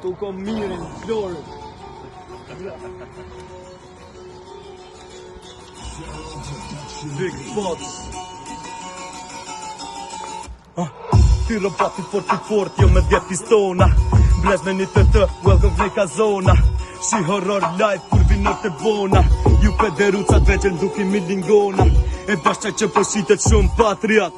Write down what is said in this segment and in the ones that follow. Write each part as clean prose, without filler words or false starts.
Tu kom mirin, Florin. Big Boss. Ty roboti fort, jo me 10 pistona. Blez me një të, welcome vleka zona. Shi horror live kur vinër të bona. Ju pederucat veqen duki milingona. E bashqa që përshitet shumë patriot.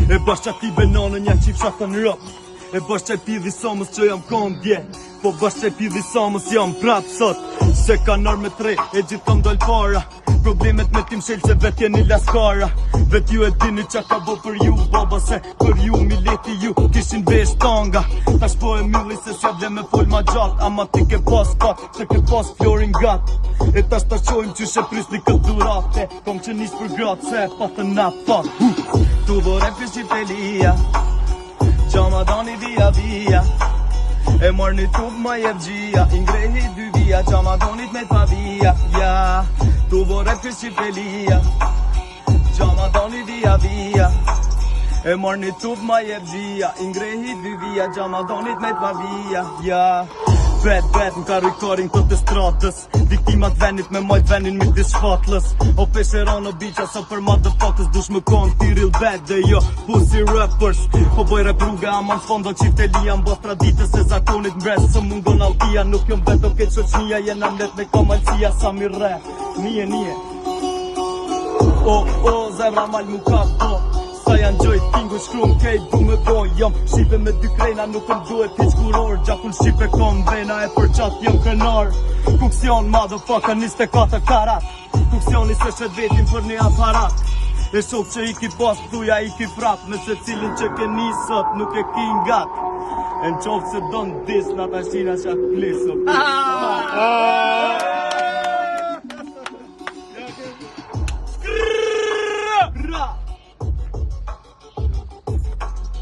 E bashqa ti benonën ja qifsha të në rop. E bashqa i pidhi somës që jam kondje. Po bashqa i pidhi somës jam prap sot. Se ka nër me 3 e gjithë kom dojnë para. Problemet me tim shelë që vet jeni laskara. Vet ju e dini qa ka bo për ju baba. Se për ju mileti ju kishin vesh tanga. Tash po e mylli se s'ja vle me fol ma gjat. Ama ti ke pas pak, se ke pas Florin gat. E tash ta qojmë qyshe prisni këtë durate. Kom që nis për gratë se pa të na pak. Tu vore për Shqiptelia, qama dani via via. E marrë një tub ma jevgjia, ingrehi 2 via, qama donit me t'pavia, ja. Tu vore për Shqiptelia, qama doni via via. E marrë një tub ma jevgjia, ingrehi 2 via, qama donit me t'pavia, ja. Bet, në karikarin të të stratës. Viktimat venit me majt venin mi të shfatlës. O pesheron o biqa sa për motherfuckers. Dush më konë ti real bad dhe jo pussy rappers. Po boj rap rruga ama në fondo qiftelia. Mbos traditës se zakonit mbres së mungon altia. Nuk jom veto ke qoqnia jena let me kamalcia sa mi rap. Nije O, zemra mal mu ka po. Sa janë gjojt tingu shkrum kejt du me boj. Jom Shqipe me 2 krejna nuk më duhet hiq kuror. Gjakun Shqipe kom vena e për qat jem krenar. Kuksion motherfucker 24 karat. Kuksioni se shet vetin për një aparat. E shok që i ki pas tuja i ki prap. Me se cilin që ke nisot nuk e ki ngat. E në qovë se don dis në ta shina qa klisot.